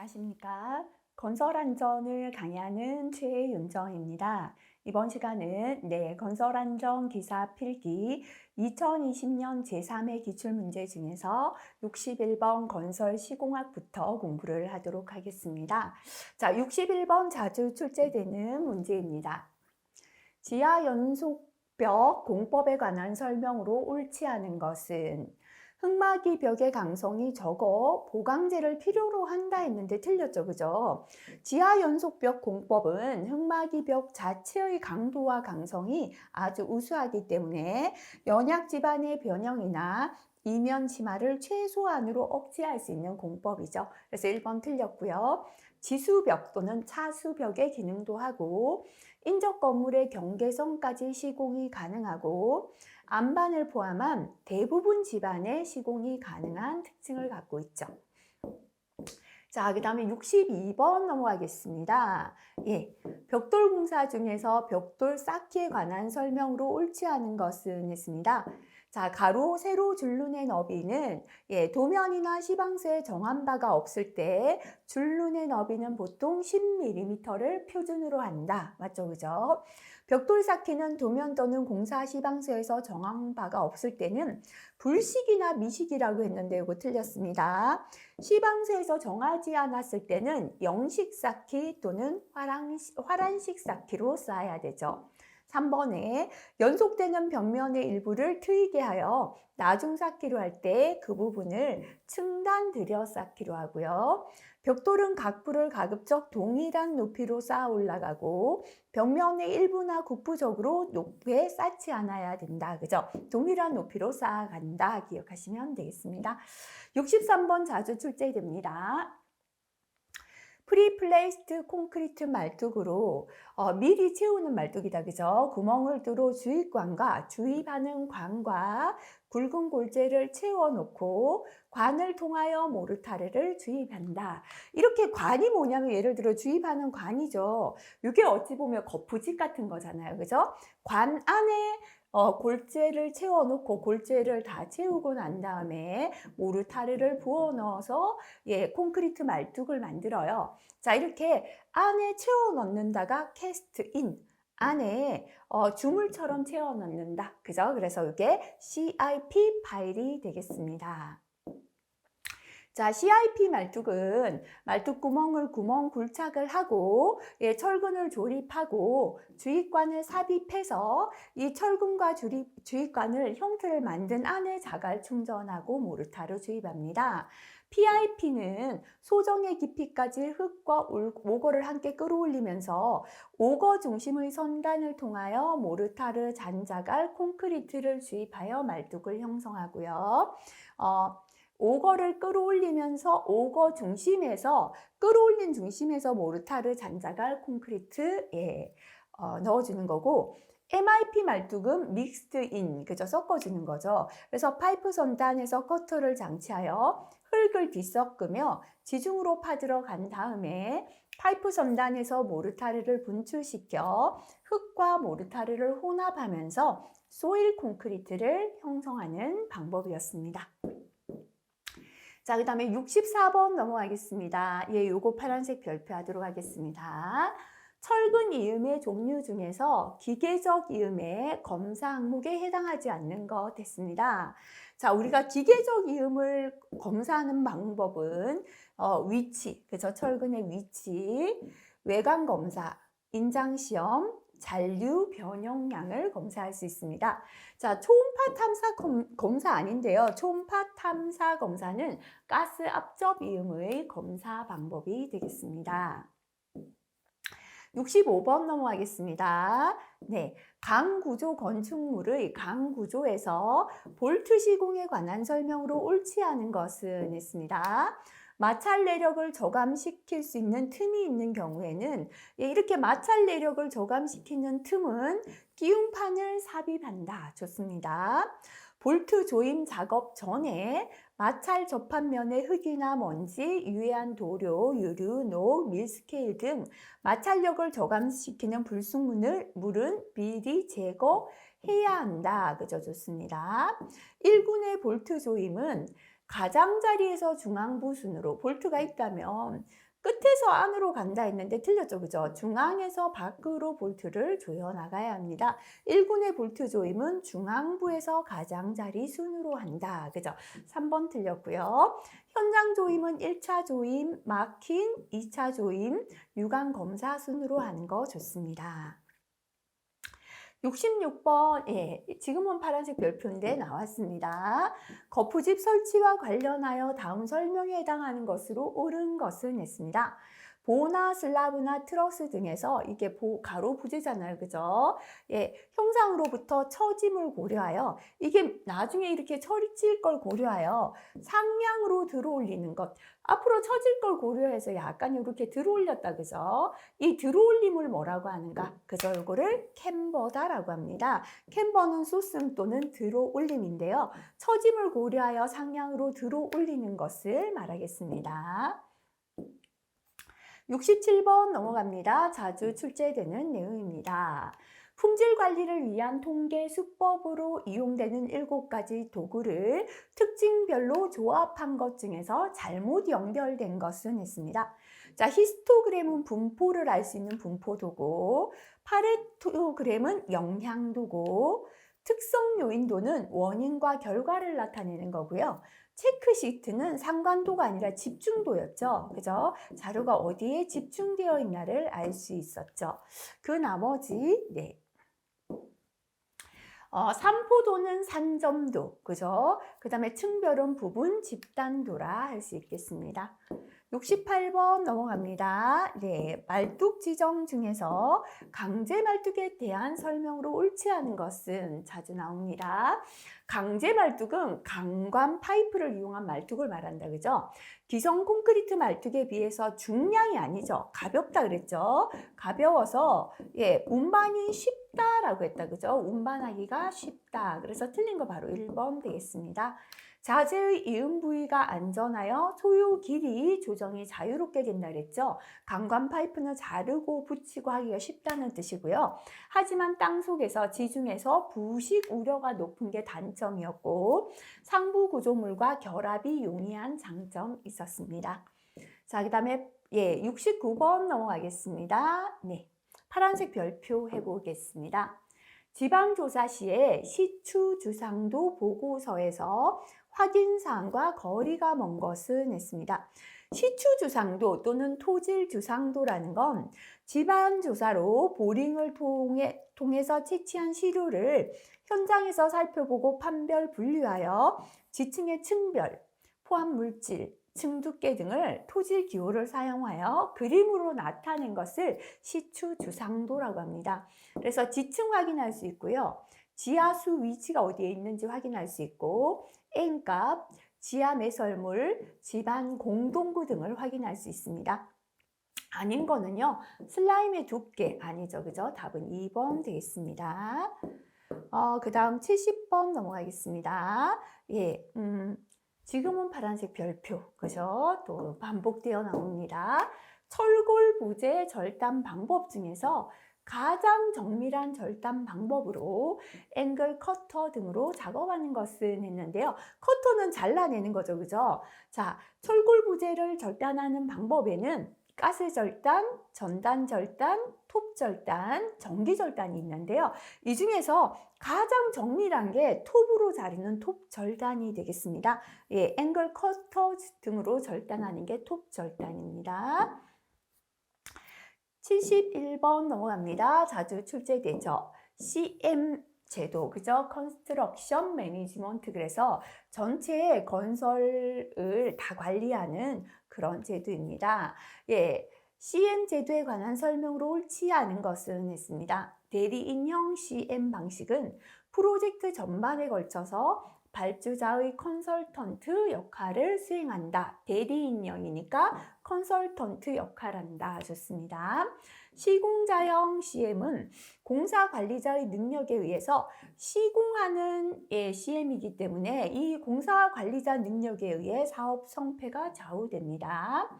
안녕하십니까. 건설안전을 강의하는 최윤정입니다. 이번 시간은 건설안전 기사 필기 2020년 제3회 기출문제 중에서 61번 건설 시공학부터 공부를 하도록 하겠습니다. 자, 61번 자주 출제되는 문제입니다. 지하 연속벽 공법에 관한 설명으로 옳지 않은 것은 흙막이 벽의 강성이 적어 보강제를 필요로 한다 했는데 틀렸죠, 그죠? 지하 연속벽 공법은 흙막이 벽 자체의 강도와 강성이 아주 우수하기 때문에 연약 지반의 변형이나 이면 침하를 최소한으로 억제할 수 있는 공법이죠. 그래서 1번 틀렸고요. 지수벽 또는 차수벽의 기능도 하고 인접 건물의 경계선까지 시공이 가능하고 안반을 포함한 대부분 집안의 시공이 가능한 특징을 갖고 있죠. 자, 그 다음에 62번 넘어가겠습니다. 벽돌 공사 중에서 벽돌 쌓기에 관한 설명으로 옳지 않은 것은 했습니다. 자, 가로, 세로 줄눈의 너비는 도면이나 시방서에 정한 바가 없을 때 줄눈의 너비는 보통 10mm를 표준으로 한다. 맞죠? 그죠? 벽돌 쌓기는 도면 또는 공사 시방서에서 정한 바가 없을 때는 불식이나 미식이라고 했는데 이거 틀렸습니다. 시방서에서 정하지 않았을 때는 영식 쌓기 또는 화란식 쌓기로 쌓아야 되죠. 3번에 연속되는 벽면의 일부를 트이게 하여 나중 쌓기로 할 때 그 부분을 층단 들여 쌓기로 하고요. 벽돌은 각부를 가급적 동일한 높이로 쌓아 올라가고 벽면의 일부나 국부적으로 높게 쌓지 않아야 된다. 그죠? 동일한 높이로 쌓아간다. 기억하시면 되겠습니다. 63번 자주 출제됩니다. 프리플레이스드 콘크리트 말뚝으로 미리 채우는 말뚝이다. 그죠? 구멍을 뚫어 주입관과 주입하는 관과 굵은 골재를 채워놓고 관을 통하여 모르타르를 주입한다. 이렇게 관이 뭐냐면 예를 들어 주입하는 관이죠. 이게 어찌 보면 거푸집 같은 거잖아요. 그죠? 관 안에 골재를 채워놓고 골재를 다 채우고 난 다음에 모르타르를 부어 넣어서 콘크리트 말뚝을 만들어요. 자, 이렇게 안에 채워 넣는다가 캐스트 인, 안에 주물처럼 채워 넣는다. 그죠? 그래서 이게 CIP 파일이 되겠습니다. 자, CIP 말뚝은 말뚝 구멍을 구멍 굴착을 하고 철근을 조립하고 주입관을 삽입해서 이 철근과 주입관을 형태를 만든 안에 자갈 충전하고 모르타르 주입합니다. PIP는 소정의 깊이까지 흙과 오거를 함께 끌어올리면서 오거 중심의 선단을 통하여 모르타르, 잔자갈, 콘크리트를 주입하여 말뚝을 형성하고요. 오거를 끌어올리면서 오거 중심에서 끌어올린 중심에서 모르타르, 잔자갈, 콘크리트 넣어주는 거고 MIP 말뚝은 믹스드 인, 그죠? 섞어주는 거죠. 그래서 파이프 선단에서 커터를 장치하여 흙을 뒤섞으며 지중으로 파들어 간 다음에 파이프 선단에서 모르타르를 분출시켜 흙과 모르타르를 혼합하면서 소일 콘크리트를 형성하는 방법이었습니다. 자, 그 다음에 64번 넘어가겠습니다. 요거 파란색 별표하도록 하겠습니다. 철근 이음의 종류 중에서 기계적 이음의 검사 항목에 해당하지 않는 것 했습니다. 자, 우리가 기계적 이음을 검사하는 방법은 위치, 그죠? 철근의 위치, 외관 검사, 인장 시험, 잔류 변형량을 검사할 수 있습니다. 자, 초음파 탐사 검사 아닌데요. 초음파 탐사 검사는 가스 압접 이음의 검사 방법이 되겠습니다. 65번 넘어가겠습니다. 강구조 건축물의 강구조에서 볼트 시공에 관한 설명으로 옳지 않은 것은 했습니다. 마찰 내력을 저감시킬 수 있는 틈이 있는 경우에는 이렇게 마찰 내력을 저감시키는 틈은 기움판을 삽입한다. 좋습니다. 볼트 조임 작업 전에 마찰 접합면의 흙이나 먼지, 유해한 도료, 유류, 녹, 밀스케일 등 마찰력을 저감시키는 불순물은 미리 제거해야 한다. 그죠? 좋습니다. 1군의 볼트 조임은 가장자리에서 중앙부 순으로 볼트가 있다면 끝에서 안으로 간다 했는데 틀렸죠. 그죠? 중앙에서 밖으로 볼트를 조여 나가야 합니다. 1군의 볼트 조임은 중앙부에서 가장자리 순으로 한다. 그죠? 3번 틀렸고요. 현장 조임은 1차 조임, 마킹, 2차 조임, 유관 검사 순으로 하는 거 좋습니다. 66번, 예, 지금은 파란색 별표인데 나왔습니다. 거푸집 설치와 관련하여 다음 설명에 해당하는 것으로 옳은 것은 했습니다. 보나 슬라브나 트러스 등에서 이게 가로 부재잖아요. 그죠? 예, 형상으로부터 처짐을 고려하여 이게 나중에 이렇게 처리칠 걸 고려하여 상향으로 들어 올리는 것. 앞으로 처질 걸 고려해서 약간 이렇게 들어 올렸다. 그죠? 이 들어 올림을 뭐라고 하는가? 그죠? 이거를 캠버다라고 합니다. 캠버는 솟음 또는 들어 올림인데요. 처짐을 고려하여 상향으로 들어 올리는 것을 말하겠습니다. 67번 넘어갑니다. 자주 출제되는 내용입니다. 품질 관리를 위한 통계 수법으로 이용되는 7가지 도구를 특징별로 조합한 것 중에서 잘못 연결된 것은 했습니다. 자, 히스토그램은 분포를 알 수 있는 분포 도구, 파레토그램은 영향 도구, 특성 요인도는 원인과 결과를 나타내는 거고요. 체크시트는 상관도가 아니라 집중도였죠. 그죠? 자료가 어디에 집중되어 있나를 알 수 있었죠. 그 나머지, 네. 산포도는 산점도, 그죠? 그 다음에 층별은 부분 집단도라 할 수 있겠습니다. 68번 넘어갑니다. 네, 말뚝 지정 중에서 강제 말뚝에 대한 설명으로 옳지 않은 것은 자주 나옵니다. 강제 말뚝은 강관 파이프를 이용한 말뚝을 말한다. 그죠? 기성 콘크리트 말뚝에 비해서 중량이 아니죠. 가볍다 그랬죠. 가벼워서 예, 운반이 쉽다라고 했다. 그죠? 운반하기가 쉽다. 그래서 틀린 거 바로 1번 되겠습니다. 자재의 이음 부위가 안전하여 소요 길이 조정이 자유롭게 된다 그랬죠. 강관 파이프는 자르고 붙이고 하기가 쉽다는 뜻이고요. 하지만 땅 속에서 지중해서 부식 우려가 높은 게 단점이었고 상부 구조물과 결합이 용이한 장점 있었습니다. 자, 그다음에 69번 넘어가겠습니다. 네. 파란색 별표 해보겠습니다. 지방조사 시에 시추 주상도 보고서에서 확인사항과 거리가 먼 것은 했습니다. 시추 주상도 또는 토질 주상도라는 건 지방조사로 보링을 통해서 채취한 시료를 현장에서 살펴보고 판별 분류하여 지층의 층별, 포함 물질, 층 두께 등을 토질 기호를 사용하여 그림으로 나타낸 것을 시추 주상도라고 합니다. 그래서 지층 확인할 수 있고요. 지하수 위치가 어디에 있는지 확인할 수 있고 N값, 지하 매설물, 집안 공동구 등을 확인할 수 있습니다. 아닌 거는요. 슬라임의 두께 아니죠. 그죠? 답은 2번 되겠습니다. 그 다음 70번 넘어가겠습니다. 예, 지금은 파란색 별표, 그죠? 또 반복되어 나옵니다. 철골 부재 절단 방법 중에서 가장 정밀한 절단 방법으로 앵글 커터 등으로 작업하는 것은 했는데요. 커터는 잘라내는 거죠, 그죠? 자, 철골 부재를 절단하는 방법에는 가스 절단, 전단 절단, 톱 절단, 전기 절단이 있는데요. 이 중에서 가장 정밀한 게 톱으로 자르는 톱 절단이 되겠습니다. 예, 앵글 커터 등으로 절단하는 게 톱 절단입니다. 71번 넘어갑니다. 자주 출제되죠. CM 제도, 그죠? 컨스트럭션 매니지먼트. 그래서 전체 건설을 다 관리하는 그런 제도입니다. 예, CM 제도에 관한 설명으로 옳지 않은 것은 했습니다. 대리인형 CM 방식은 프로젝트 전반에 걸쳐서 발주자의 컨설턴트 역할을 수행한다. 대리인형이니까 컨설턴트 역할한다. 좋습니다. 시공자형 CM은 공사 관리자의 능력에 의해서 시공하는 CM이기 때문에 이 공사 관리자 능력에 의해 사업 성패가 좌우됩니다.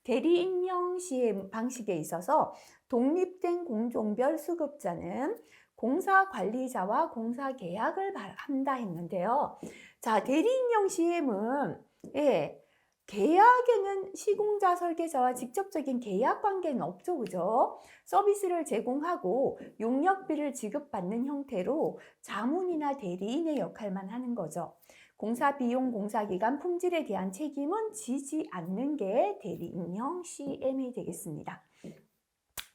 대리인형 CM 방식에 있어서 독립된 공종별 수급자는 공사 관리자와 공사 계약을 한다 했는데요. 자, 대리인형 CM은 계약에는 시공자 설계자와 직접적인 계약 관계는 없죠, 그죠? 서비스를 제공하고 용역비를 지급받는 형태로 자문이나 대리인의 역할만 하는 거죠. 공사 비용, 공사 기간, 품질에 대한 책임은 지지 않는 게 대리인형 CM이 되겠습니다.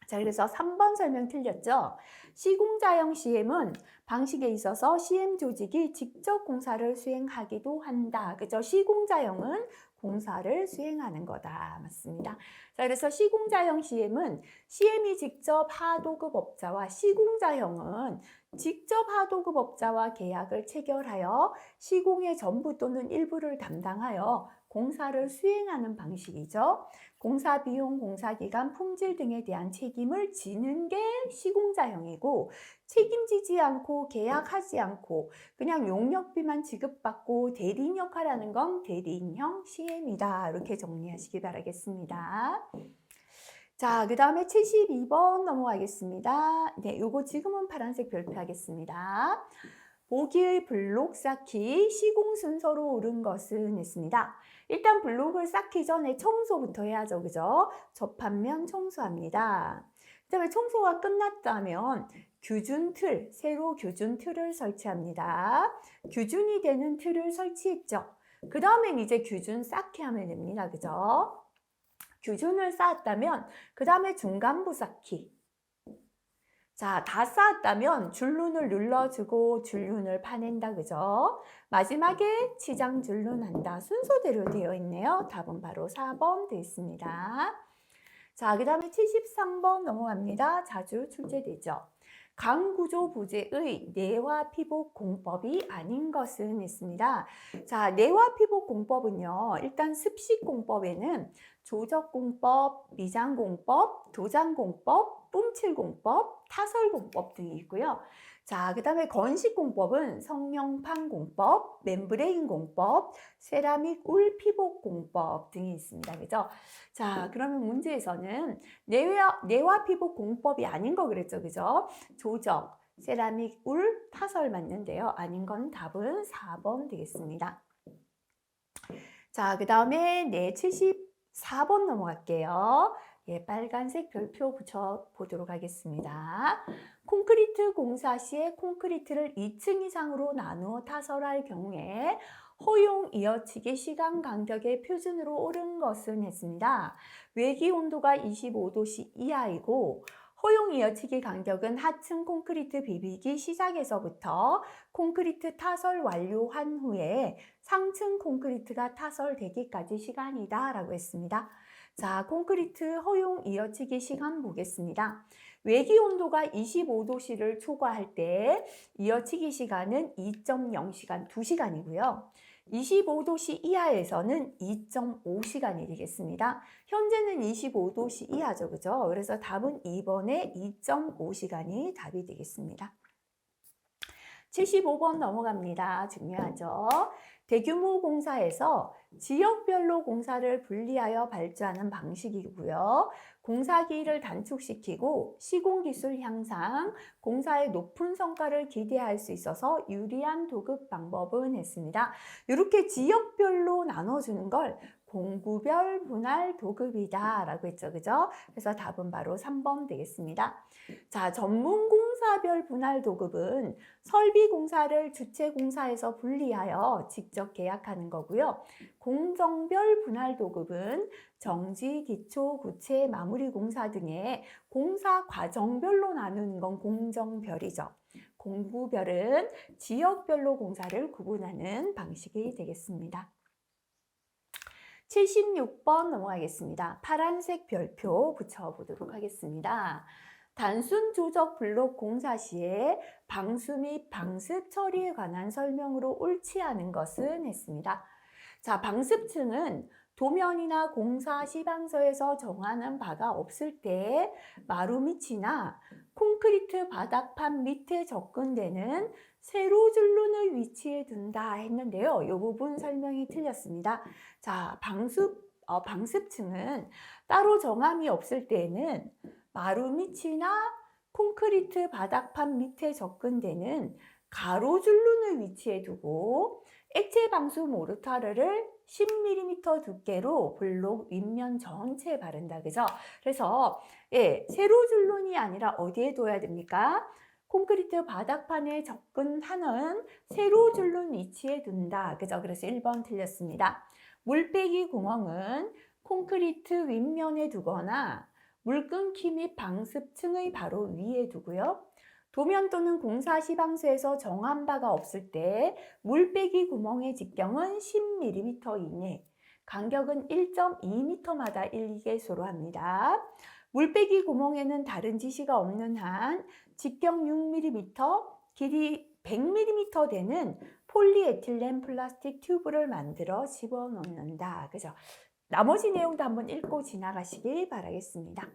자, 그래서 3번 설명 틀렸죠? 시공자형 CM은 방식에 있어서 CM 조직이 직접 공사를 수행하기도 한다. 그죠? 시공자형은 공사를 수행하는 거다. 맞습니다. 자, 그래서 시공자형 CM은 CM이 직접 하도급 업자와 시공자형은 직접 하도급 업자와 계약을 체결하여 시공의 전부 또는 일부를 담당하여 공사를 수행하는 방식이죠. 공사 비용, 공사 기간, 품질 등에 대한 책임을 지는 게 시공자형이고, 책임지지 않고 계약하지 않고 그냥 용역비만 지급받고 대리인 역할하는 건 대리인형 CM이다. 이렇게 정리하시기 바라겠습니다. 자, 그 다음에 72번 넘어가겠습니다. 네, 요거 지금은 파란색 별표하겠습니다. 보기의 블록 쌓기 시공 순서로 옳은 것은 있습니다. 일단 블록을 쌓기 전에 청소부터 해야죠. 그죠? 접합면 청소합니다. 그 다음에 청소가 끝났다면 규준 틀, 새로 규준 틀을 설치합니다. 규준이 되는 틀을 설치했죠. 그 다음엔 이제 규준 쌓기 하면 됩니다. 그죠? 규준을 쌓았다면 그 다음에 중간부 쌓기. 자, 다 쌓았다면 줄눈을 눌러주고 줄눈을 파낸다. 그죠? 마지막에 치장 줄눈한다. 순서대로 되어 있네요. 답은 바로 4번 되어 있습니다. 자, 그 다음에 73번 넘어갑니다. 자주 출제되죠. 강구조 부재의 내화 피복 공법이 아닌 것은 있습니다. 자, 내화 피복 공법은요. 일단 습식 공법에는 조적 공법, 미장 공법, 도장 공법, 뿜칠 공법, 타설 공법 등이 있고요. 자, 그 다음에 건식 공법은 성형판 공법, 멤브레인 공법, 세라믹 울 피복 공법 등이 있습니다. 그죠? 자, 그러면 문제에서는 내화 피복 공법이 아닌 거 그랬죠. 그죠? 조적, 세라믹 울, 타설 맞는데요. 아닌 건 답은 4번 되겠습니다. 자, 그 다음에 네, 74번 넘어갈게요. 예, 빨간색 별표 붙여보도록 하겠습니다. 콘크리트 공사 시에 콘크리트를 2층 이상으로 나누어 타설할 경우에 허용 이어치기 시간 간격의 표준으로 옳은 것은 했습니다. 외기 온도가 25도씨 이하이고 허용 이어치기 간격은 하층 콘크리트 비비기 시작에서부터 콘크리트 타설 완료한 후에 상층 콘크리트가 타설되기까지 시간이다 라고 했습니다. 자, 콘크리트 허용 이어치기 시간 보겠습니다. 외기 온도가 25도씨를 초과할 때 이어치기 시간은 2.0시간, 2시간이고요. 25도씨 이하에서는 2.5시간이 되겠습니다. 현재는 25도씨 이하죠. 그죠? 그래서 답은 2번에 2.5시간이 답이 되겠습니다. 75번 넘어갑니다. 중요하죠. 대규모 공사에서 지역별로 공사를 분리하여 발주하는 방식이고요. 공사기일을 단축시키고 시공기술 향상, 공사의 높은 성과를 기대할 수 있어서 유리한 도급 방법은 했습니다. 이렇게 지역별로 나눠주는 걸 공구별 분할 도급이다 라고 했죠. 그죠? 그래서 답은 바로 3번 되겠습니다. 자, 전문공사별 분할 도급은 설비공사를 주체공사에서 분리하여 직접 계약하는 거고요. 공정별 분할 도급은 정지, 기초, 구체, 마무리 공사 등의 공사 과정별로 나누는 건 공정별이죠. 공구별은 지역별로 공사를 구분하는 방식이 되겠습니다. 76번 넘어가겠습니다. 파란색 별표 붙여보도록 하겠습니다. 단순 조적 블록 공사 시에 방수 및 방습 처리에 관한 설명으로 옳지 않은 것은 했습니다. 자, 방습층은 도면이나 공사 시방서에서 정하는 바가 없을 때 마루 밑이나 콘크리트 바닥판 밑에 접근되는 세로 줄눈의 위치에 둔다 했는데요. 이 부분 설명이 틀렸습니다. 자, 방습층은 따로 정함이 없을 때에는 마루 밑이나 콘크리트 바닥판 밑에 접근되는 가로줄눈의 위치에 두고 액체 방수 모르타르를 10mm 두께로 블록 윗면 전체에 바른다. 그죠? 그래서 예, 세로줄눈이 아니라 어디에 둬야 됩니까? 콘크리트 바닥판에 접근하는 세로줄눈 위치에 둔다. 그죠? 그래서 1번 틀렸습니다. 물빼기 구멍은 콘크리트 윗면에 두거나 물 끊기 및 방습층의 바로 위에 두고요. 도면 또는 공사 시방수에서 정한 바가 없을 때 물빼기 구멍의 직경은 10mm 이내, 간격은 1.2m마다 일개소로 합니다. 물빼기 구멍에는 다른 지시가 없는 한 직경 6mm, 길이 100mm 되는 폴리에틸렌 플라스틱 튜브를 만들어 집어넣는다. 그죠? 나머지 내용도 한번 읽고 지나가시길 바라겠습니다.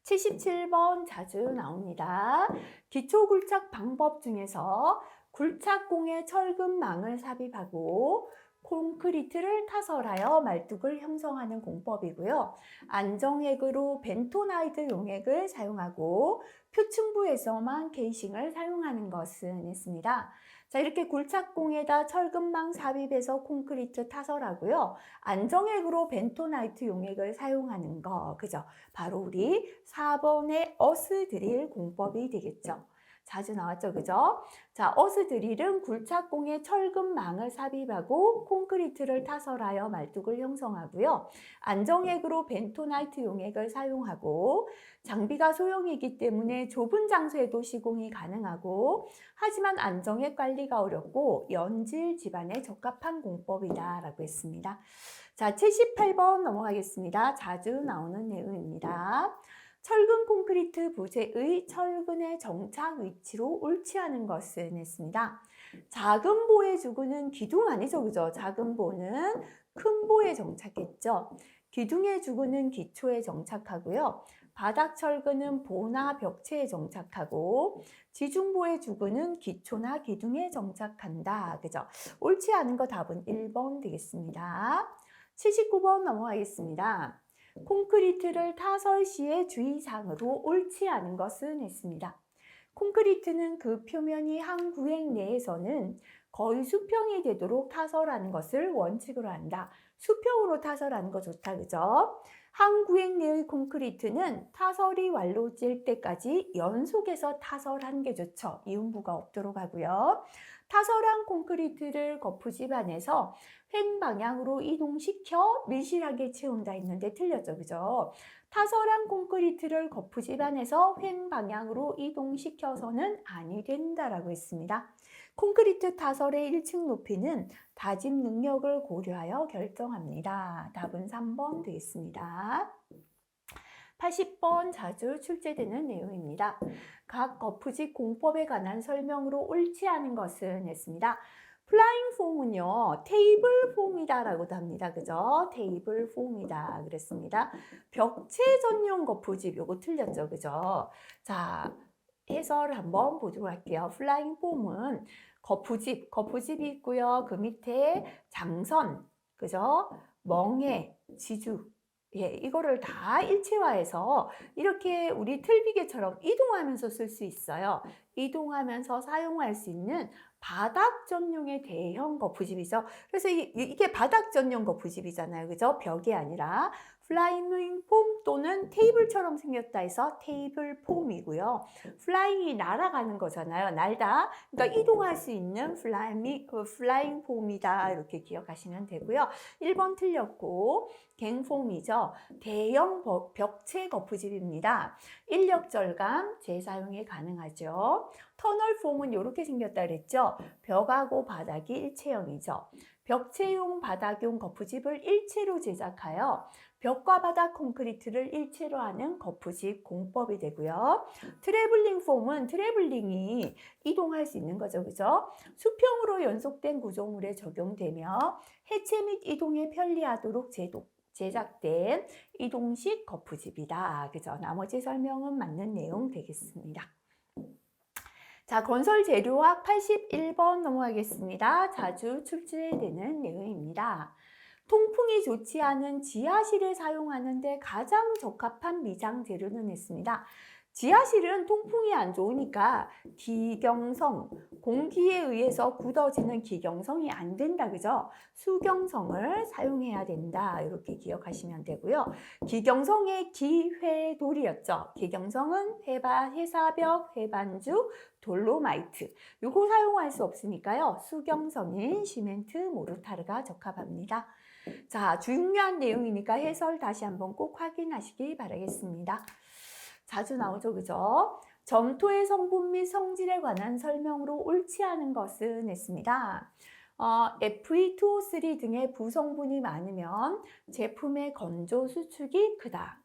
77번 자주 나옵니다. 기초 굴착 방법 중에서 굴착공에 철근망을 삽입하고 콘크리트를 타설하여 말뚝을 형성하는 공법이고요. 안정액으로 벤토나이트 용액을 사용하고 표층부에서만 케이싱을 사용하는 것은 있습니다. 자, 이렇게 굴착공에다 철근망 삽입해서 콘크리트 타설하고요. 안정액으로 벤토나이트 용액을 사용하는 거, 그죠? 바로 우리 4번의 어스 드릴 공법이 되겠죠. 자주 나왔죠, 그죠? 자, 어스 드릴은 굴착공에 철근망을 삽입하고 콘크리트를 타설하여 말뚝을 형성하고요. 안정액으로 벤토나이트 용액을 사용하고 장비가 소형이기 때문에 좁은 장소에도 시공이 가능하고 하지만 안정액 관리가 어렵고 연질 집안에 적합한 공법이다라고 했습니다. 자, 78번 넘어가겠습니다. 자주 나오는 내용입니다. 철근 콘크리트 부재의 철근의 정착 위치로 옳지 않은 것은 했습니다. 작은 보의 주구는 기둥 아니죠, 그죠? 작은 보는 큰 보에 정착했죠. 기둥의 주구는 기초에 정착하고요. 바닥 철근은 보나 벽체에 정착하고 지중보의 주구는 기초나 기둥에 정착한다. 그죠? 옳지 않은 거 답은 1번 되겠습니다. 79번 넘어가겠습니다. 콘크리트를 타설 시의 주의사항으로 옳지 않은 것은 했습니다. 콘크리트는 그 표면이 한 구획 내에서는 거의 수평이 되도록 타설하는 것을 원칙으로 한다. 수평으로 타설하는 거 좋다, 그죠? 한 구획 내의 콘크리트는 타설이 완료될 때까지 연속해서 타설하는 게 좋죠. 이음부가 없도록 하고요. 타설한 콘크리트를 거푸집 안에서 횡 방향으로 이동시켜 밀실하게 채운다 했는데 틀렸죠, 그죠? 타설한 콘크리트를 거푸집 안에서 횡 방향으로 이동시켜서는 아니 된다라고 했습니다. 콘크리트 타설의 1층 높이는 다짐 능력을 고려하여 결정합니다. 답은 3번 되겠습니다. 80번 자주 출제되는 내용입니다. 각 거푸집 공법에 관한 설명으로 옳지 않은 것은 했습니다. 플라잉 폼은요, 테이블 폼이다라고도 합니다. 그죠? 테이블 폼이다 그랬습니다. 벽체 전용 거푸집 요거 틀렸죠. 그죠? 자, 해설을 한번 보도록 할게요. 플라잉 폼은 거푸집이 있고요. 그 밑에 장선, 그죠? 멍에, 지주, 예, 이거를 다 일체화해서 이렇게 우리 틀비개처럼 이동하면서 쓸 수 있어요. 이동하면서 사용할 수 있는 바닥 전용의 대형 거푸집이죠. 그래서 이게 바닥 전용 거푸집이잖아요. 그죠? 벽이 아니라 플라잉 폼 또는 테이블처럼 생겼다 해서 테이블 폼이고요. 플라잉이 날아가는 거잖아요. 날다. 그러니까 이동할 수 있는 플라잉 폼이다. 이렇게 기억하시면 되고요. 1번 틀렸고 갱폼이죠. 대형 벽체 거푸집입니다. 인력 절감, 재사용이 가능하죠. 터널 폼은 이렇게 생겼다 그랬죠. 벽하고 바닥이 일체형이죠. 벽체용 바닥용 거푸집을 일체로 제작하여 벽과 바닥 콘크리트를 일체로 하는 거푸집 공법이 되고요. 트래블링 폼은 트래블링이 이동할 수 있는 거죠. 그죠? 수평으로 연속된 구조물에 적용되며 해체 및 이동에 편리하도록 제작된 이동식 거푸집이다. 그죠? 나머지 설명은 맞는 내용 되겠습니다. 자, 건설 재료학 81번 넘어가겠습니다. 자주 출제되는 내용입니다. 통풍이 좋지 않은 지하실에 사용하는 데 가장 적합한 미장 재료는 있습니다. 지하실은 통풍이 안 좋으니까 기경성, 공기에 의해서 굳어지는 기경성이 안 된다, 그죠? 수경성을 사용해야 된다. 이렇게 기억하시면 되고요. 기경성의 기회돌이었죠. 기경성은 해사벽, 해반죽, 돌로마이트. 요거 사용할 수 없으니까요. 수경성인 시멘트, 모르타르가 적합합니다. 자, 중요한 내용이니까 해설 다시 한번 꼭 확인하시기 바라겠습니다. 자주 나오죠, 그죠? 점토의 성분 및 성질에 관한 설명으로 옳지 않은 것은 했습니다. Fe2O3 등의 부성분이 많으면 제품의 건조 수축이 크다.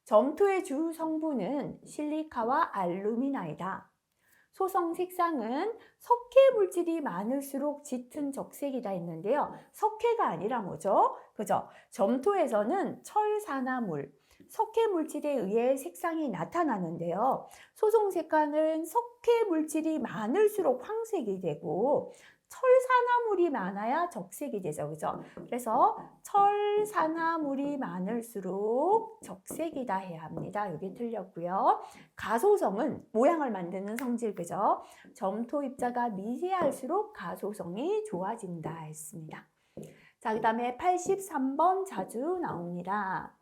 점토의 주 성분은 실리카와 알루미나이다. 소성 색상은 석회 물질이 많을수록 짙은 적색이다 했는데요. 석회가 아니라 뭐죠? 그죠? 점토에서는 철산화물, 석회 물질에 의해 색상이 나타나는데요. 소성 색깔은 석회 물질이 많을수록 황색이 되고 철산화물이 많아야 적색이 되죠. 그죠? 그래서 철산화물이 많을수록 적색이다 해야 합니다. 여기 틀렸고요. 가소성은 모양을 만드는 성질, 그죠? 점토 입자가 미세할수록 가소성이 좋아진다 했습니다. 자, 그 다음에 83번 자주 나옵니다.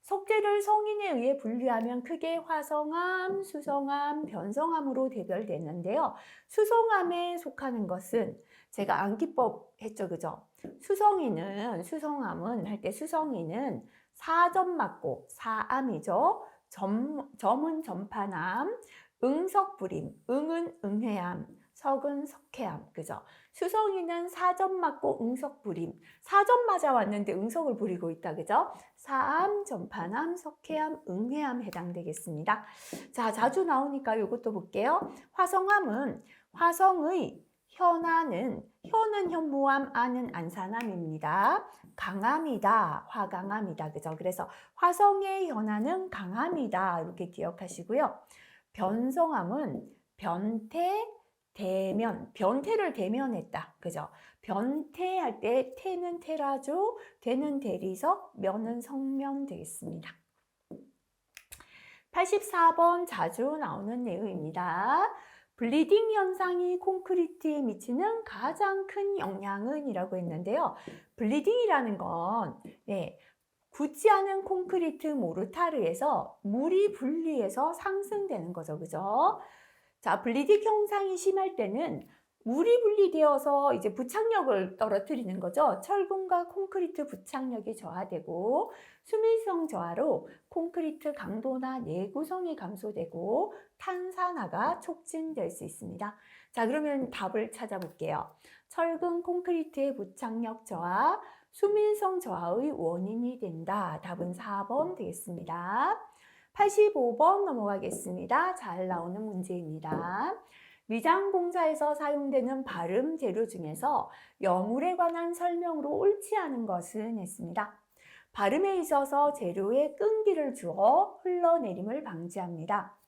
석재를 성인에 의해 분류하면 크게 화성암, 수성암, 변성암으로 대별되는데요. 수성암에 속하는 것은 제가 암기법 했죠, 그죠? 수성암은 할 때 수성인은 4점 맞고 4암이죠. 점은 점파암, 응석불임, 응은 응회암, 석은 석회암, 그죠? 수성인은 4점 맞고 응석불임, 4점 맞아 왔는데 응석을 부리고 있다, 그죠? 사암, 점파암, 석회암, 응회암 해당되겠습니다. 자, 자주 나오니까 이것도 볼게요. 화성암은 화성의 현은 현무암, 안은 안산암입니다. 강암이다, 화강암이다, 그죠? 그래서 화성의 현안은 강암이다, 이렇게 기억하시고요. 변성암은 변태를 대면했다, 그죠? 변태할 때 태는 테라죠, 대는 대리석, 면은 성면 되겠습니다. 84번 자주 나오는 내용입니다. 블리딩 현상이 콘크리트에 미치는 가장 큰 영향은 이라고 했는데요. 블리딩이라는 건 굳지 않은 콘크리트 모르타르에서 물이 분리해서 상승되는 거죠, 그죠? 자, 블리딩 현상이 심할 때는 물이 분리되어서 이제 부착력을 떨어뜨리는 거죠. 철분과 콘크리트 부착력이 저하되고 수밀성 저하로 콘크리트 강도나 내구성이 감소되고 탄산화가 촉진될 수 있습니다. 자, 그러면 답을 찾아볼게요. 철근 콘크리트의 부착력 저하, 수밀성 저하의 원인이 된다. 답은 4번 되겠습니다. 85번 넘어가겠습니다. 잘 나오는 문제입니다. 미장 공사에서 사용되는 발음 재료 중에서 여물에 관한 설명으로 옳지 않은 것은 했습니다. 발음에 있어서 재료에 끈기를 주어 흘러내림을 방지합니다.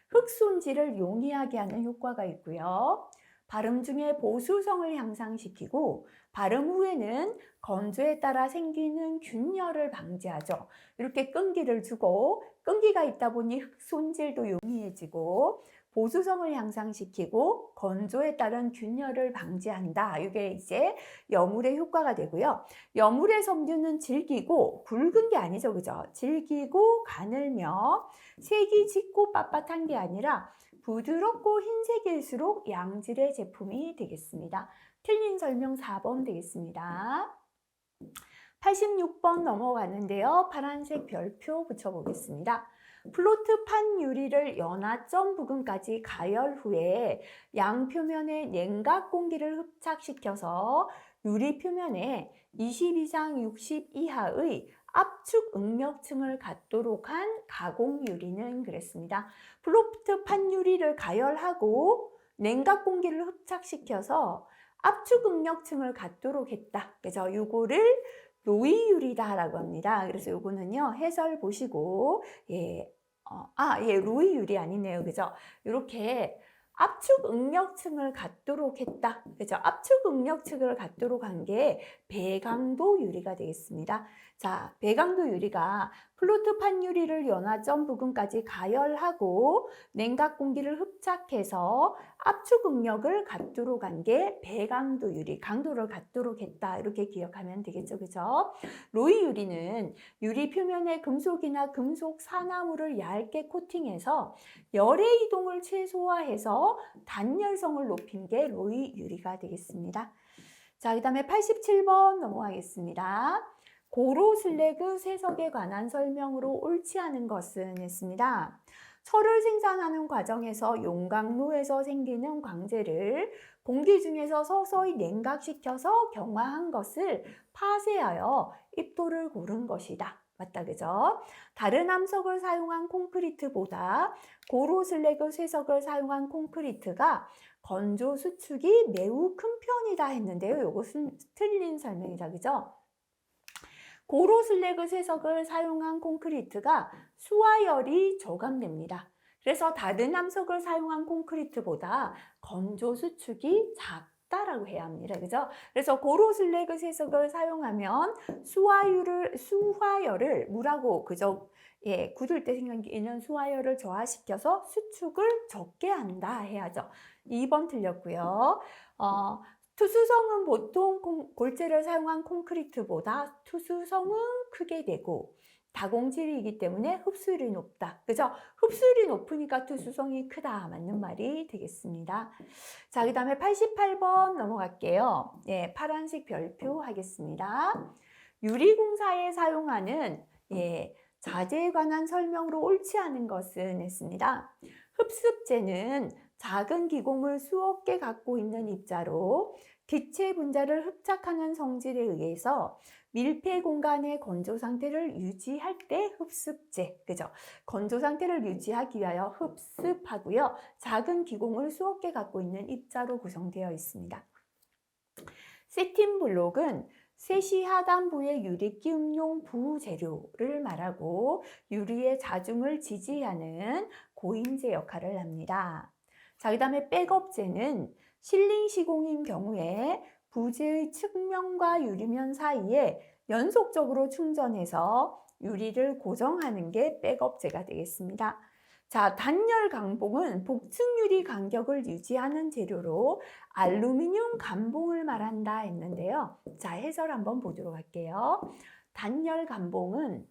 흙손질을 용이하게 하는 효과가 있고요. 발음 중에 보수성을 향상시키고 발음 후에는 건조에 따라 생기는 균열을 방지하죠. 이렇게 끈기를 주고 끈기가 있다 보니 흙 손질도 용이해지고 보수성을 향상시키고 건조에 따른 균열을 방지한다. 이게 이제 여물의 효과가 되고요. 여물의 섬유는 질기고 굵은 게 아니죠, 그죠? 질기고 가늘며 색이 짙고 빳빳한 게 아니라 부드럽고 흰색일수록 양질의 제품이 되겠습니다. 틀린 설명 4번 되겠습니다. 86번 넘어가는데요. 파란색 별표 붙여보겠습니다. 플로트판 유리를 연화점 부근까지 가열 후에 양표면에 냉각 공기를 흡착시켜서 유리 표면에 20 이상 60 이하의 압축 응력층을 갖도록 한 가공 유리는 그랬습니다. 플로트판 유리를 가열하고 냉각 공기를 흡착시켜서 압축 응력층을 갖도록 했다. 그래서 요거를 로이유리다라고 합니다. 그래서 요거는요, 해설 보시고, 로이유리 아니네요. 그죠? 이렇게 압축 응력층을 갖도록 했다. 그죠? 압축 응력층을 갖도록 한 게 배강도 유리가 되겠습니다. 자, 배강도 유리가 플루트판 유리를 연화점 부근까지 가열하고 냉각 공기를 흡착해서 압축 응력을 갖도록 한 게 배강도 유리, 강도를 갖도록 했다. 이렇게 기억하면 되겠죠. 그죠? 로이 유리는 유리 표면에 금속이나 금속 산화물을 얇게 코팅해서 열의 이동을 최소화해서 단열성을 높인 게 로이 유리가 되겠습니다. 자, 그 다음에 87번 넘어가겠습니다. 고로 슬래그 세석에 관한 설명으로 옳지 않은 것은 했습니다. 철을 생산하는 과정에서 용광로에서 생기는 광재를 공기 중에서 서서히 냉각시켜서 경화한 것을 파쇄하여 입도를 고른 것이다. 맞다, 그죠? 다른 암석을 사용한 콘크리트보다 고로 슬래그 쇠석을 사용한 콘크리트가 건조 수축이 매우 큰 편이다 했는데요. 이것은 틀린 설명이다, 그죠? 고로 슬래그 쇠석을 사용한 콘크리트가 수화열이 저감됩니다. 그래서 다른 암석을 사용한 콘크리트보다 건조 수축이 작다라고 해야 합니다. 그죠? 그래서 고로 슬래그 쇠석을 사용하면 수화열을 물하고 그저 굳을 때 생기는 수화열을 저하시켜서 수축을 적게 한다 해야죠. 2번 틀렸고요. 투수성은 보통 골재를 사용한 콘크리트보다 투수성은 크게 되고 다공질이기 때문에 흡수율이 높다. 그죠? 흡수율이 높으니까 투수성이 크다. 맞는 말이 되겠습니다. 자, 그 다음에 88번 넘어갈게요. 파란색 별표 하겠습니다. 유리공사에 사용하는 자재에 관한 설명으로 옳지 않은 것은 했습니다. 흡습재는 작은 기공을 수억 개 갖고 있는 입자로 기체 분자를 흡착하는 성질에 의해서 밀폐 공간의 건조 상태를 유지할 때 흡습재, 그죠? 건조 상태를 유지하기 위하여 흡습하고요. 작은 기공을 수억 개 갖고 있는 입자로 구성되어 있습니다. 세틴 블록은 셋이 하단부의 유리 끼움용 부재료를 말하고 유리의 자중을 지지하는 고임재 역할을 합니다. 자, 그 다음에 백업재는 실링 시공인 경우에 부재의 측면과 유리면 사이에 연속적으로 충전해서 유리를 고정하는 게 백업재가 되겠습니다. 자, 단열 강봉은 복층유리 간격을 유지하는 재료로 알루미늄 감봉을 말한다 했는데요. 자, 해설 한번 보도록 할게요. 단열 감봉은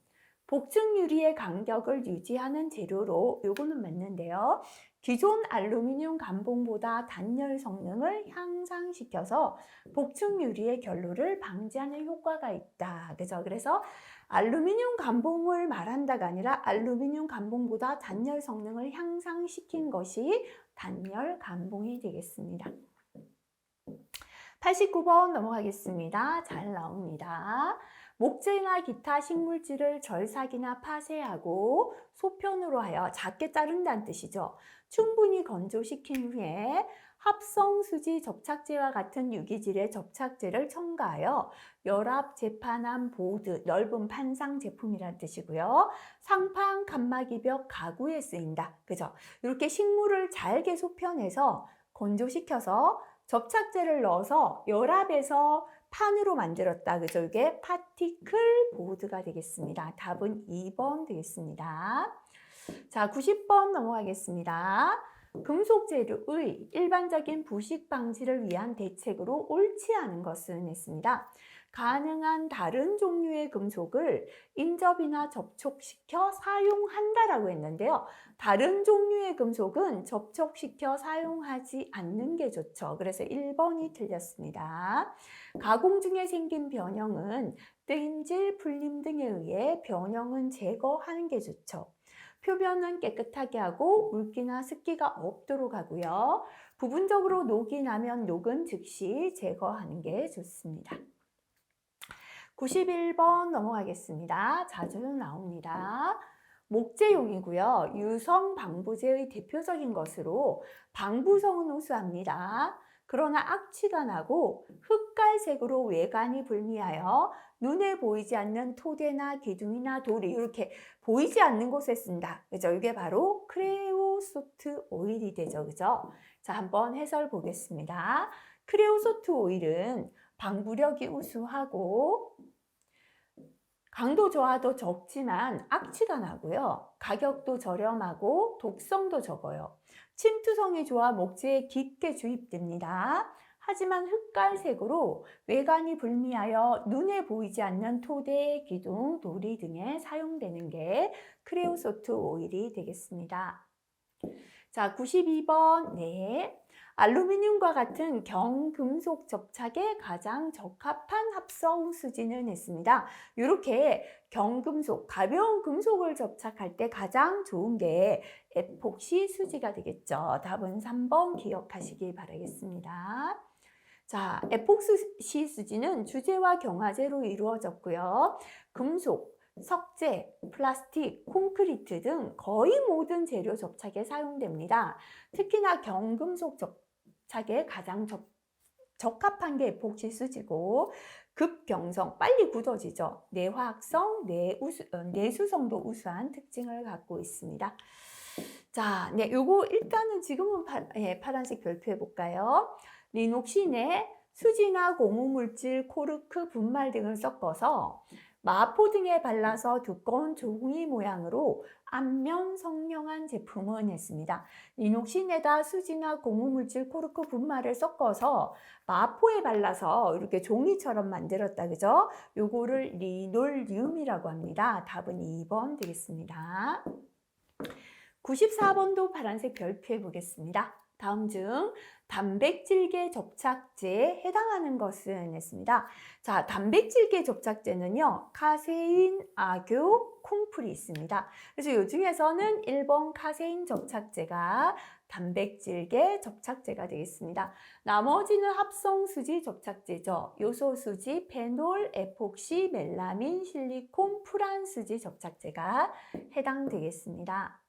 복층 유리의 간격을 유지하는 재료로 요거는 맞는데요. 기존 알루미늄 감봉보다 단열 성능을 향상시켜서 복층 유리의 결로를 방지하는 효과가 있다. 그죠? 그래서 알루미늄 감봉을 말한다가 아니라 알루미늄 감봉보다 단열 성능을 향상시킨 것이 단열 감봉이 되겠습니다. 89번 넘어가겠습니다. 잘 나옵니다. 목재나 기타 식물질을 절삭이나 파쇄하고 소편으로 하여 작게 자른다는 뜻이죠. 충분히 건조시킨 후에 합성수지 접착제와 같은 유기질의 접착제를 첨가하여 열압 재판한 보드, 넓은 판상 제품이라는 뜻이고요. 상판, 칸막이벽, 가구에 쓰인다. 그죠? 이렇게 식물을 잘게 소편해서 건조시켜서 접착제를 넣어서 열압해서 판으로 만들었다. 그죠? 이게 파티클 보드가 되겠습니다. 답은 2번 되겠습니다. 자, 90번 넘어가겠습니다. 금속 재료의 일반적인 부식 방지를 위한 대책으로 옳지 않은 것은 했습니다. 가능한 다른 종류의 금속을 인접이나 접촉시켜 사용한다라고 했는데요. 다른 종류의 금속은 접촉시켜 사용하지 않는 게 좋죠. 그래서 1번이 틀렸습니다. 가공 중에 생긴 변형은 뜨임질, 풀림 등에 의해 변형은 제거하는 게 좋죠. 표면은 깨끗하게 하고 물기나 습기가 없도록 하고요. 부분적으로 녹이 나면 녹은 즉시 제거하는 게 좋습니다. 91번 넘어가겠습니다. 자주 나옵니다. 목재용이고요. 유성 방부제의 대표적인 것으로 방부성은 우수합니다. 그러나 악취가 나고 흑갈색으로 외관이 불미하여 눈에 보이지 않는 토대나 기둥이나 돌이 이렇게 보이지 않는 곳에 쓴다. 그죠? 이게 바로 크레오소트 오일이 되죠. 그죠? 자, 한번 해설 보겠습니다. 크레오소트 오일은 방부력이 우수하고 강도 저하도 적지만 악취가 나고요. 가격도 저렴하고 독성도 적어요. 침투성이 좋아 목재에 깊게 주입됩니다. 하지만 흑갈색으로 외관이 불미하여 눈에 보이지 않는 토대, 기둥, 돌이 등에 사용되는 게 크레오소트 오일이 되겠습니다. 자, 92번. 네. 알루미늄과 같은 경금속 접착에 가장 적합한 합성 수지는 있습니다. 이렇게 경금속, 가벼운 금속을 접착할 때 가장 좋은 게 에폭시 수지가 되겠죠. 답은 3번 기억하시길 바라겠습니다. 자, 에폭시 수지는 주재와 경화제로 이루어졌고요. 금속, 석재, 플라스틱, 콘크리트 등 거의 모든 재료 접착에 사용됩니다. 특히나 경금속 접착에 가장 적합한 게 에폭시 수지고, 급경성, 빨리 굳어지죠. 내화학성, 내수성도 우수한 특징을 갖고 있습니다. 자, 네, 요거 일단은 지금은 파란색 별표해 볼까요? 리녹신에 수지나 고무물질, 코르크, 분말 등을 섞어서 마포 등에 발라서 두꺼운 종이 모양으로 앞면 성형한 제품은 했습니다. 리녹신에다 수지나 고무물질, 코르크, 분말을 섞어서 마포에 발라서 이렇게 종이처럼 만들었다, 그죠? 요거를 리놀륨이라고 합니다. 답은 2번 되겠습니다. 94번도 파란색 별표해 보겠습니다. 다음 중 단백질계 접착제에 해당하는 것은 했습니다. 자, 단백질계 접착제는요, 카세인, 악교, 콩풀이 있습니다. 그래서 이 중에서는 1번 카세인 접착제가 단백질계 접착제가 되겠습니다. 나머지는 합성수지 접착제죠. 요소수지, 페놀, 에폭시, 멜라민, 실리콘, 프란수지 접착제가 해당되겠습니다.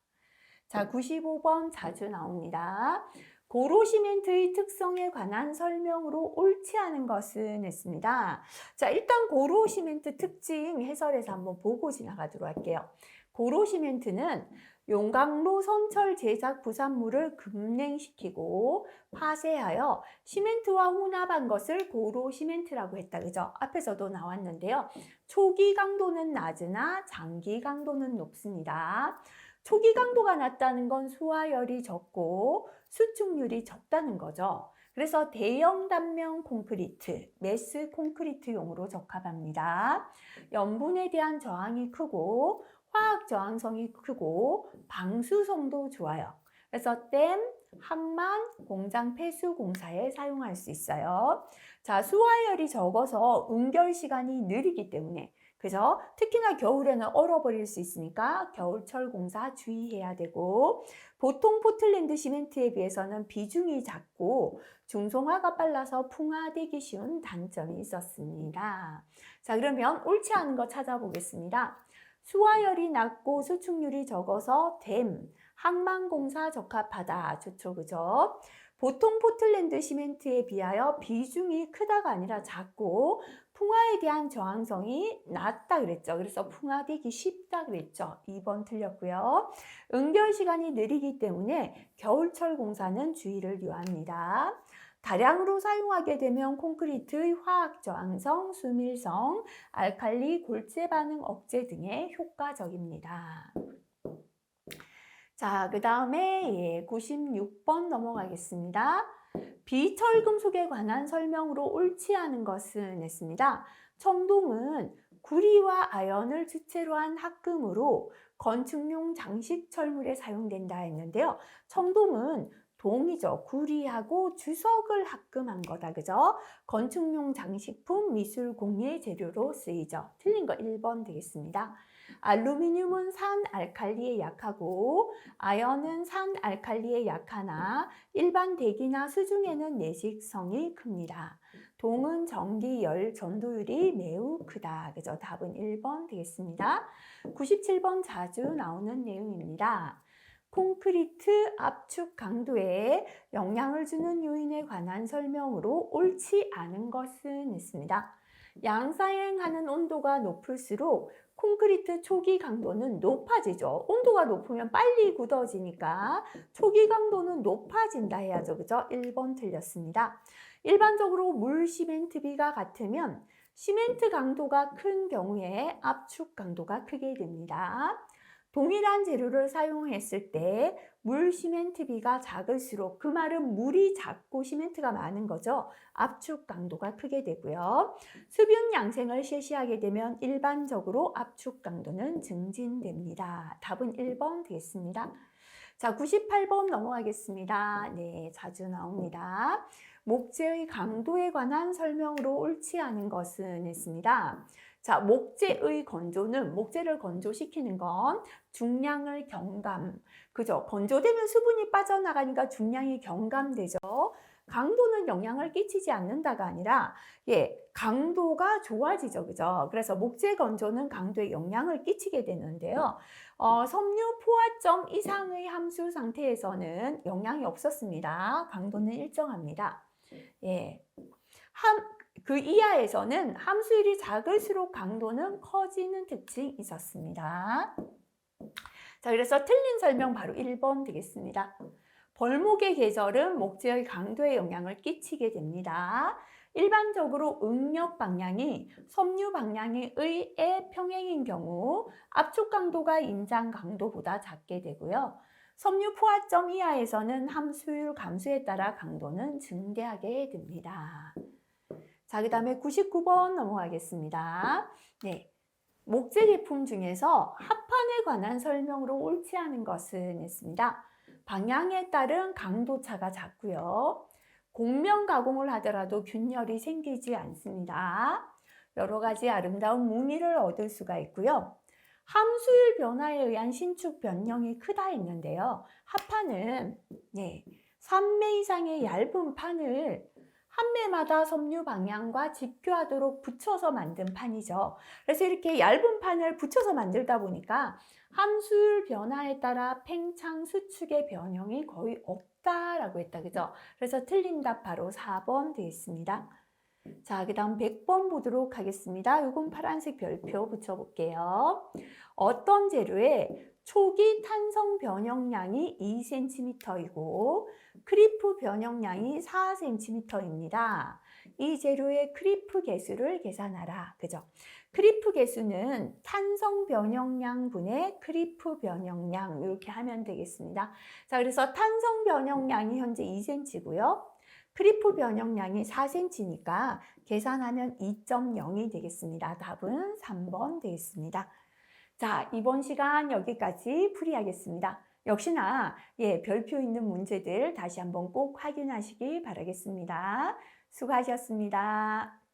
자, 95번 자주 나옵니다. 고로시멘트의 특성에 관한 설명으로 옳지 않은 것은 했습니다. 자, 일단 고로시멘트 특징 해설에서 한번 보고 지나가도록 할게요. 고로시멘트는 용광로 선철 제작 부산물을 급냉시키고 파쇄하여 시멘트와 혼합한 것을 고로시멘트라고 했다, 그죠? 앞에서도 나왔는데요. 초기 강도는 낮으나 장기 강도는 높습니다. 초기 강도가 낮다는 건 수화열이 적고 수축률이 적다는 거죠. 그래서 대형 단면 콘크리트, 매스 콘크리트용으로 적합합니다. 염분에 대한 저항이 크고 화학 저항성이 크고 방수성도 좋아요. 그래서 댐, 항만, 공장 폐수 공사에 사용할 수 있어요. 자, 수화열이 적어서 응결 시간이 느리기 때문에, 그죠? 특히나 겨울에는 얼어버릴 수 있으니까 겨울철 공사 주의해야 되고, 보통 포틀랜드 시멘트에 비해서는 비중이 작고 중성화가 빨라서 풍화되기 쉬운 단점이 있었습니다. 자, 그러면 옳지 않은 거 찾아보겠습니다. 수화열이 낮고 수축률이 적어서 댐, 항만공사 적합하다. 좋죠, 그죠? 보통 포틀랜드 시멘트에 비하여 비중이 크다가 아니라 작고 풍화에 대한 저항성이 낮다 그랬죠. 그래서 풍화되기 쉽다 그랬죠. 2번 틀렸고요. 응결 시간이 느리기 때문에 겨울철 공사는 주의를 요합니다. 다량으로 사용하게 되면 콘크리트의 화학 저항성, 수밀성, 알칼리, 골재 반응 억제 등에 효과적입니다. 자, 그 다음에 96번 넘어가겠습니다. 비철금속에 관한 설명으로 옳지 않은 것은 했습니다. 청동은 구리와 아연을 주체로 한 합금으로 건축용 장식 철물에 사용된다 했는데요. 청동은 동이죠. 구리하고 주석을 합금한 거다, 그죠? 건축용 장식품, 미술 공예 재료로 쓰이죠. 틀린 거 1번 되겠습니다. 알루미늄은 산 알칼리에 약하고 아연은 산 알칼리에 약하나 일반 대기나 수중에는 내식성이 큽니다. 동은 전기, 열, 전도율이 매우 크다. 그죠? 답은 1번 되겠습니다. 97번 자주 나오는 내용입니다. 콘크리트 압축 강도에 영향을 주는 요인에 관한 설명으로 옳지 않은 것은 있습니다. 양사행하는 온도가 높을수록 콘크리트 초기 강도는 높아지죠. 온도가 높으면 빨리 굳어지니까 초기 강도는 높아진다 해야죠. 그죠? 1번 틀렸습니다. 일반적으로 물 시멘트 비가 같으면 시멘트 강도가 큰 경우에 압축 강도가 크게 됩니다. 동일한 재료를 사용했을 때 물 시멘트비가 작을수록, 그 말은 물이 작고 시멘트가 많은 거죠. 압축 강도가 크게 되고요. 수분 양생을 실시하게 되면 일반적으로 압축 강도는 증진됩니다. 답은 1번 되겠습니다. 자, 98번 넘어가겠습니다. 네, 자주 나옵니다. 목재의 강도에 관한 설명으로 옳지 않은 것은 했습니다. 자, 목재의 건조는, 목재를 건조시키는 건 중량을 경감, 그죠? 건조되면 수분이 빠져나가니까 중량이 경감되죠. 강도는 영향을 끼치지 않는다가 아니라, 강도가 좋아지죠, 그죠? 그래서 목재 건조는 강도에 영향을 끼치게 되는데요. 섬유 포화점 이상의 함수 상태에서는 영향이 없었습니다. 강도는 일정합니다. 예. 그 이하에서는 함수율이 작을수록 강도는 커지는 특징이 있었습니다. 자, 그래서 틀린 설명 바로 1번 되겠습니다. 벌목의 계절은 목재의 강도에 영향을 끼치게 됩니다. 일반적으로 응력 방향이 섬유 방향에 의해 평행인 경우 압축 강도가 인장 강도보다 작게 되고요. 섬유 포화점 이하에서는 함수율 감소에 따라 강도는 증대하게 됩니다. 자, 그 다음에 99번 넘어가겠습니다. 네. 목재 제품 중에서 합판에 관한 설명으로 옳지 않은 것은 있습니다. 방향에 따른 강도 차가 작고요. 곡면 가공을 하더라도 균열이 생기지 않습니다. 여러 가지 아름다운 무늬를 얻을 수가 있고요. 함수율 변화에 의한 신축 변형이 크다 했는데요. 합판은 3매 이상의 얇은 판을 한 매마다 섬유 방향과 집교하도록 붙여서 만든 판이죠. 그래서 이렇게 얇은 판을 붙여서 만들다 보니까 함수율 변화에 따라 팽창 수축의 변형이 거의 없다라고 했다. 그죠? 그래서 틀린 답 바로 4번 되겠습니다. 자, 그 다음 100번 보도록 하겠습니다. 이건 파란색 별표 붙여볼게요. 어떤 재료에 초기 탄성 변형량이 2cm이고 크리프 변형량이 4cm입니다. 이 재료의 크리프 개수를 계산하라. 그죠? 크리프 개수는 탄성 변형량 분의 크리프 변형량, 이렇게 하면 되겠습니다. 자, 그래서 탄성 변형량이 현재 2cm고요. 크리프 변형량이 4cm니까 계산하면 2.0이 되겠습니다. 답은 3번 되겠습니다. 자, 이번 시간 여기까지 풀이하겠습니다. 역시나 별표 있는 문제들 다시 한번 꼭 확인하시기 바라겠습니다. 수고하셨습니다.